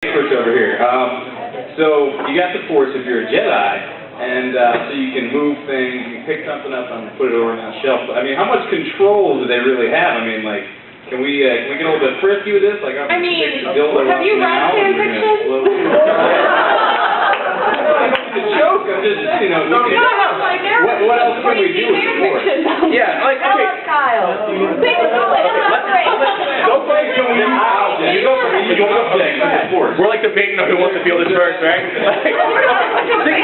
Push over here. So you got the Force if you're a Jedi, and so you can move things, you can pick something up and put it over on a shelf. I mean, how much control do they really have? I mean, like, can we get a little bit frisky with this? Like, I mean, have you read fan fiction? It's a joke. I'm just, you know, looking at what else can we do with the Force? Yeah, like, okay. We're like debating on who wants to feel this first, right? Think of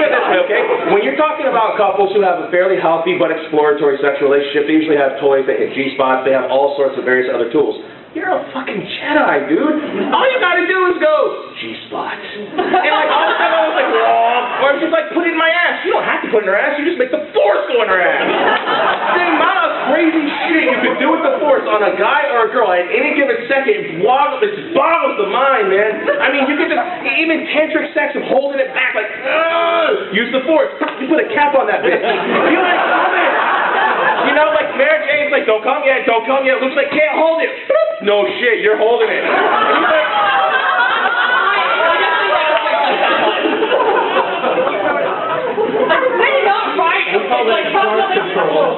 it this way, okay? When you're talking about couples who have a fairly healthy but exploratory sexual relationship, they usually have toys, they hit G-spots, they have all sorts of various other tools. You're a fucking Jedi, dude. All you gotta do is go, G-spot. And like all the time I was like, whoa. Or just like, put it in my ass. You don't have to put it in her ass, you just make the Force go in her ass. The amount of crazy shit you can do with the Force on a guy or a girl at any given second, it boggles the mind, man. I mean, you could just, even tantric sex of holding it back, like, use the Force. You put a cap on that bitch. You like, coming. You know, like Mary Jane's like, don't come yet, don't come yet. Looks like can't hold it. No shit, you're holding it. And he's like,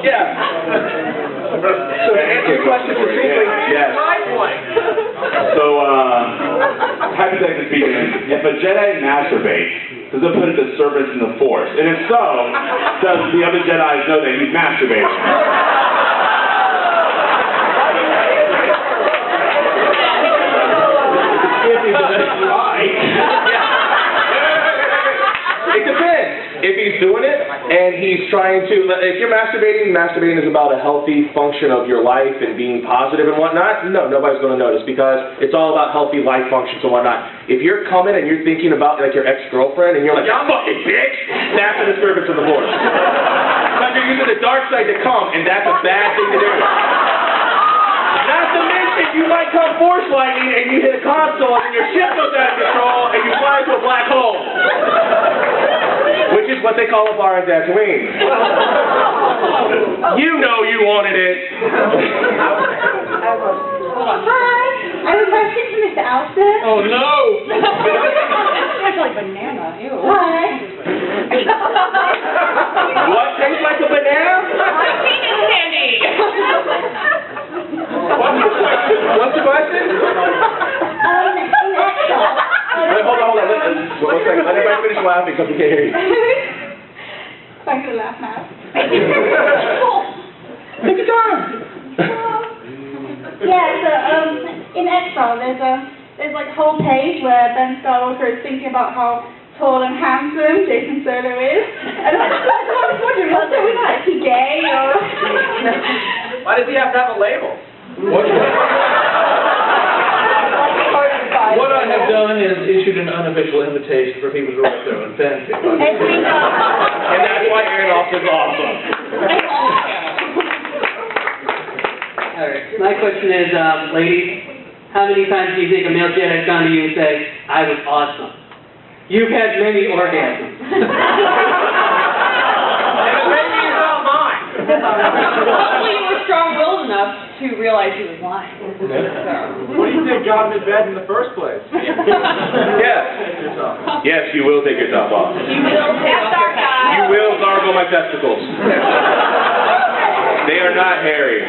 yeah. So to answer your question succinctly, yes. So, hypothetically speaking, if a Jedi masturbates, does it put a disturbance in the Force? And if so, does the other Jedi know that he's masturbating? It depends. If he's doing it and he's trying to, if you're masturbating is about a healthy function of your life and being positive and whatnot, no, nobody's going to notice because it's all about healthy life functions and whatnot. If you're coming and you're thinking about like your ex-girlfriend and you're like, "You fucking bitch," that's a disturbance of the Force. Because you're using the dark side to come, and that's a bad thing to do. Not to mention, you might come Force lightning and you hit a console and your ship goes out of control and you fly into a black hole. Which is what they call a bar on Tatooine. You know you wanted it. Hi, I have a question for Mr. Alston. Oh no! That's like banana. Ew. Hi. What tastes like a banana? My penis candy. What's the question? Wait, hold on. One second. Let everybody finish laughing because we can't hear you. So I'm going to laugh now. Take your time. Yeah, so in Exile, there's like a whole page where Ben Skywalker is thinking about how tall and handsome Jason Solo is. And I was wondering, what's it with that? Is he gay or? Why does he have to have a label? What I have done is issued an unofficial invitation for people to write their own fanfic. And that's why Aaron Austin's awesome. Alright, my question is, ladies, how many times do you think a male Jedi's gone to you and say, "I was awesome"? You've had many orgasms. Maybe it's not mine. Hopefully you were strong-willed enough to realize he was lying. What do you think got him in bed in the first place? Yes. Yes, you will take your top off. You will take off your hat. You will gargle my testicles. They are not hairy.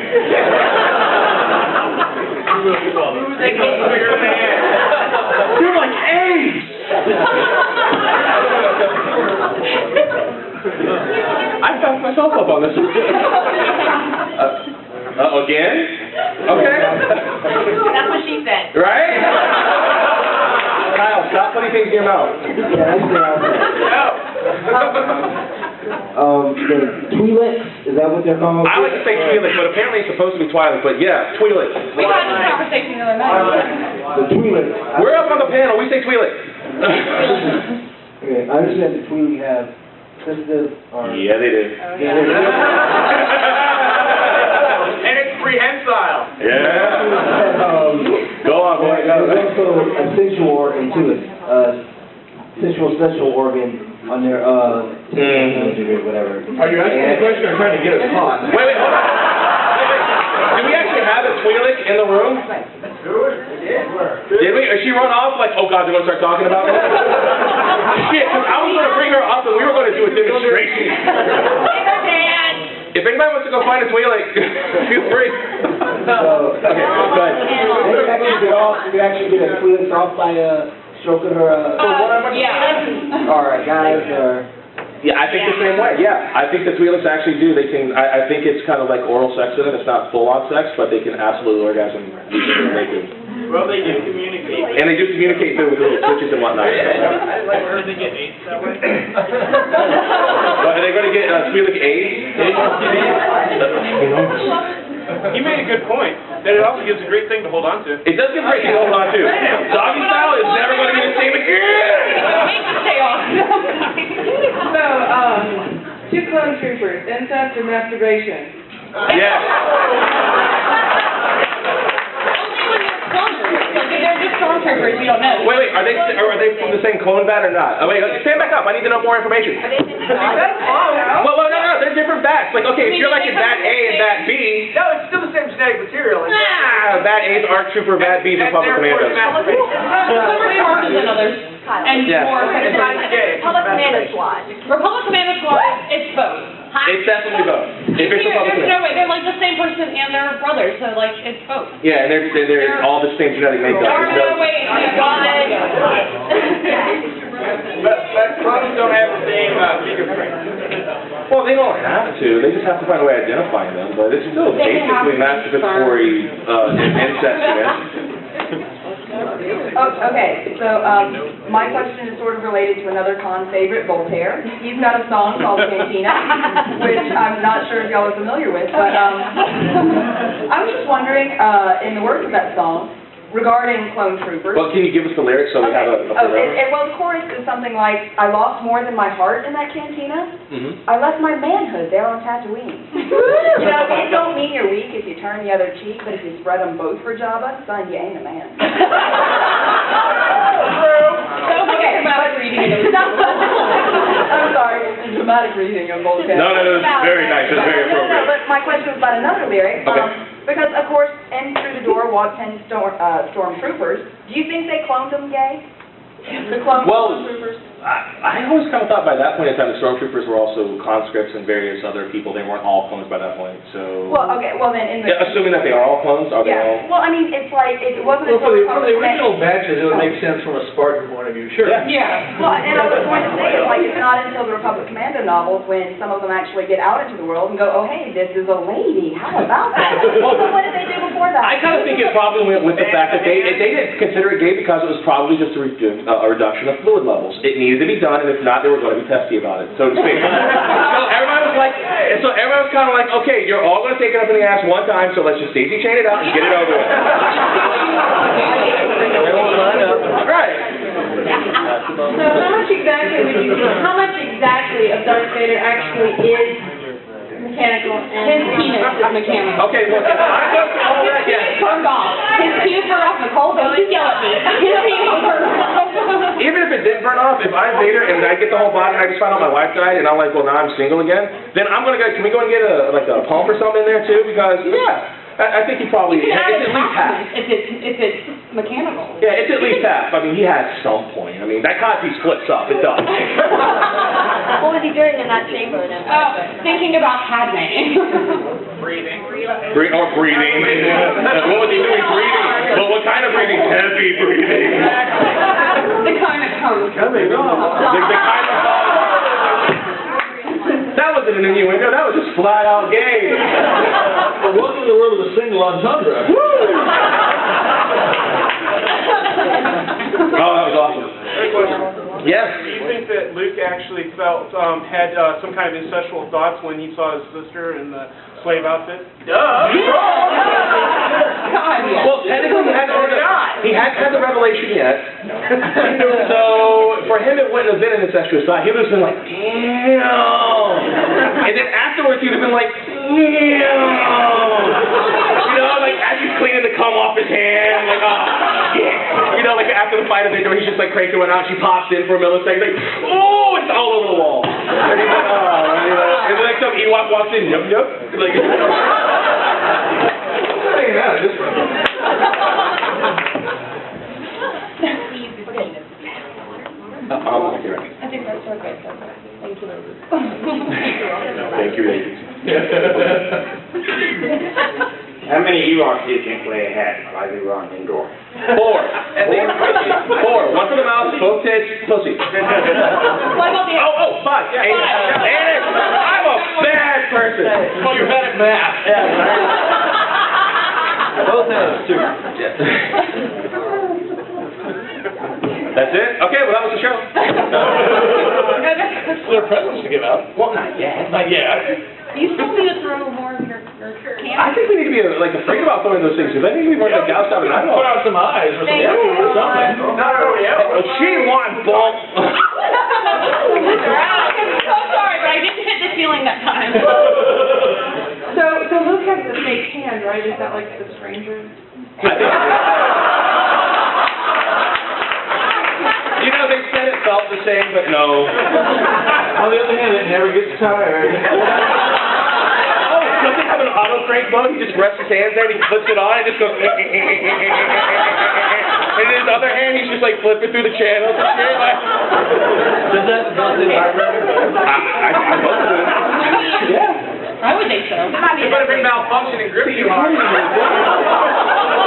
You're like AIDS! I backed myself up on this one. Again? Okay. That's what she said. Right? Kyle, stop putting things in your mouth. The Twi'leks, is that what they're called? I like to say Twi'leks, but apparently it's supposed to be Twilight, but yeah, Twi'leks. We had this conversation the other night. The Twi'leks. We're up on the panel, we say Twi'leks. Okay, I understand the Twi'leks have sensitive or... Yeah, they do. And it's prehensile. Yeah. Go on, boy. There's also a sensual organ too. Sensual sexual organ on their whatever. Are you asking a question or trying to get us hot? Wait, hold on. Do we actually have a Twi'lek in the room? Did we? She run off like, oh God, they're going to start talking about me? Shit, because I was going to bring her up and we were going to do a demonstration. If anybody wants to go find a Twi'lek, feel free. So, okay, go ahead. You can actually get a Twi'lek off by stroking her. Yeah. All right, guys. Yeah, I think the same way, yeah. I think the Twi'leks actually do. They can, I think it's kind of like oral sex with them. It's not full-on sex, but they can absolutely orgasm using their naked. Well, they do communicate. And they do communicate through with little switches and whatnot. I heard they get AIDS that way. But are they going to get Twi'lek AIDS? You made a good point. That it also gives a great thing to hold on to. It does give a great thing to hold on to. Doggy style is never going to be the same again! So, two clone troopers, incest or masturbation? Yes. They're just stormtroopers, you don't know. Wait, are they from the same clone bat or not? Oh, wait, stand back up. I need to know more information. Well, no, they're different bats. Like, okay, if you're like in bat A and bat B. No, it's still the same genetic material. Bat A's ARC Trooper, bat B's Republic Commandos. Some are smarter than others. And Yeah. more Republic Commando Squad. Republic Commando Squad, it's both. It's definitely both. If it's Republic There's no Commando. way, they're like the same person and they're brothers, so like, it's both. Yeah, and they're all the same genetic makeup. There's no way, you got it. But clones don't have the same fingerprint. Well, they don't have to. They just have to find a way of identifying them. But it's still basically masturbatory incest, you know? Okay, so my question is sort of related to another con favorite, Voltaire. He's got a song called Cantina, which I'm not sure if y'all are familiar with, but I was just wondering, in the words of that song, regarding clone troopers. Well, can you give us the lyrics so we have a Well, the chorus is something like, I lost more than my heart in that cantina. Mm-hmm. I left my manhood there on Tatooine. You know, it don't mean you're weak if you turn the other cheek, but if you spread them both for Jabba, son, you ain't a man. Okay, dramatic reading. I'm sorry, dramatic reading of both. No, it's very nice. It's very appropriate. No, but my question was about another lyric. Okay. Because, of course, in through the door walked 10 stormtroopers. Do you think they cloned them gay? The stormtroopers? I always kind of thought by that point in time the stormtroopers were also conscripts and various other people. They weren't all clones by that point, so... Well, okay, well then in the... Yeah, assuming that they are all clones, are they all... Yeah, well, I mean, it's like, it wasn't... Well, for the original batches, it would make sense from a Spartan point of view, sure. Yeah. Well, and I was going to say, it's like, it's not until the Republic Commando novels when some of them actually get out into the world and go, oh, hey, this is a lady, how about that? Well, what did they do before that? I kind of think it probably went with the fact that they didn't consider it gay because it was probably just a reduction of fluid levels. It needed to be done, and if not, they were going to be testy about it, so to speak. So everybody was kind of like, okay, you're all going to take it up in the ass one time, so let's just daisy chain it out and get it over with. Right. So how much exactly of Darth Vader actually is mechanical and His penis is mechanical. Okay, well, if I go through all that, yeah. Turned off. His penis turned off, Nicole, don't you yell at me. His penis turned off. Even if it didn't burn off, if I'm Vader and I get the whole body and I just find out my wife died and I'm like, well, now I'm single again, then I'm going to go, can we go and get a pump or something in there too? Because, yeah, I think he probably, it's at least half. If it's mechanical. Yeah, it's at least half. I mean, he has some point. I mean, that codpiece flips up, it does. What was he doing in that chamber then? Thinking about Padme. Breathing. Breathing. What was he doing? Breathing. But what kind of breathing? Heavy breathing. The kind of comes. The kind of that wasn't an innuendo, that was just flat out gay. Well, welcome to the world of the single entendre. Woo! Oh, that was awesome. Yes. Do you think that Luke actually felt, had some kind of incestual thoughts when he saw his sister in the slave outfit? Well, technically he hadn't had the revelation yet. So, for him it wouldn't have been an incestuous thought. He would have been like, damn. And then afterwards he'd have been like, damn. You know, like as he's cleaning the cum off his hand, like, oh, yeah. You know, like after the fight of Victor, he's just like cranking one out, she pops in for a millisecond, like, oh, it's all over the wall. And he's like, oh, and then like some Ewok walks in, yup. Like, saying that, I just... Thank you, I think that's so great. Thank you. Thank you, ladies. How many Ewoks do you think Leia had while they were on indoor? 4. 4. One for the mouth, both tits, pussy. What about the... Oh, 5. 8. I'm a bad person. Oh, you're bad at math. Yeah, right. Both hands, too. That's it? Okay, well, that was the show. There are presents to give out. Well, not yet. Not yet. You still need to throw more of your I think we need to be afraid about throwing those things, because I think we want to get out of it. Put out some eyes or some or something. No. She won, ball. I'm so sorry, but I didn't hit the ceiling that time. So Luke has the fake hand, right? Is that like the stranger? You know, they said it felt the same, but no. On the other hand, it never gets tired. Oh, does it have an auto crank mode? He just rests his hands there and he flips it on and just goes. And in his other hand, he's just like flipping through the channels and shit. Does that vibrate? I hope so. Yeah. I would think so. You better bring malfunction and grip you on. You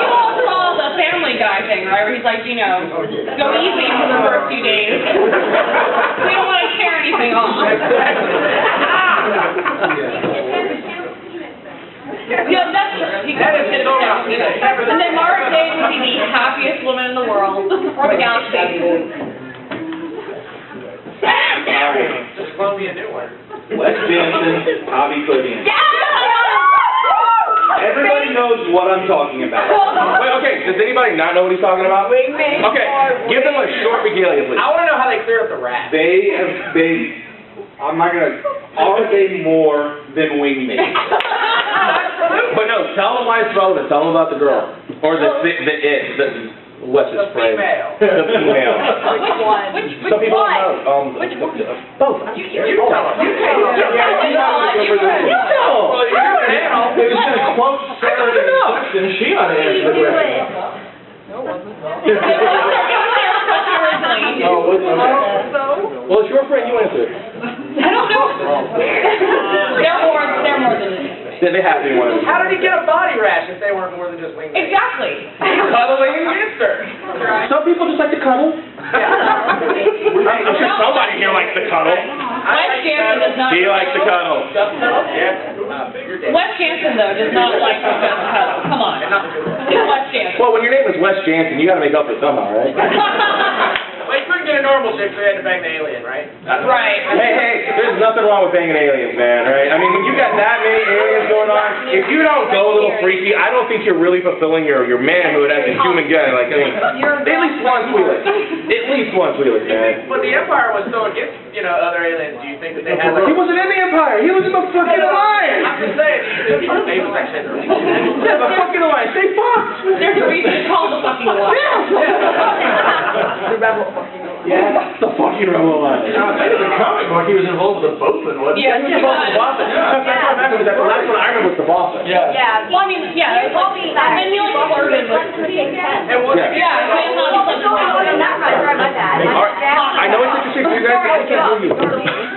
all saw the Family Guy thing, right? Where he's like, you know, go easy for the first few days. We don't want to tear anything off. Yeah, that's true. He could have hit it. And then Mara Day would be the happiest woman in the world, or the galaxy. Just clone me a new one. Wes Jansen, Bobby Codian. Everybody knows what I'm talking about. Wait, okay, does anybody not know what he's talking about? Okay, give them a short regalia, please. I want to know how they cleared up the rat. I'm not gonna, are they more than wingmates? But no, tell them why it's relevant. Tell them about the girl. Or what's his phrase? Female. The female. Which one? Some people don't know. Both. You tell them. You tell them. Well, you're just going to quote Sarah in the question. She ought to answer the question. Oh, well, it's your friend. You answer it. I don't know. They're more than this. They have to be one. How did he get a body rash if they weren't more than just wingmen? Exactly. Cuddling? Some people just like to cuddle. I'm sure somebody here likes to cuddle. Wes Jansen does not. He likes to cuddle. Wes Jansen, though, does not like to just cuddle. Come on. It's Wes Jansen. Well, when your name is Wes Jansen, you got to make up for it somehow, right? Well, you couldn't get a normal chick, so you had to bang the alien, right? Right. Hey, there's nothing wrong with banging aliens, man, right? I mean, when you got that many aliens going on, if you don't go a little freaky, I don't think you're really fulfilling your manhood as a human guy. Like, I mean, at least once Wheelis. At least once Wheelis, man. When the Empire was so against, other aliens, do you think that they had like... He wasn't in the Empire. He was in the fucking Alliance. I'm just saying, maybe section. Yeah, the fucking Alliance. They fucked. There's a reason it's called the fucking Alliance. The rebel fucking Yeah, the fucking Rebel Alliance. In the comic book, he was involved with the boatman, wasn't he? Yeah, he was. That's what I remember. That's the last one I remember was the boss. Yeah. Yeah. Well, I mean, yeah, it was like, and then he like flirted with. And what Yeah. Yeah, he had not. Sorry, my bad. All right. I know it's interesting to you guys, but I can't hear you.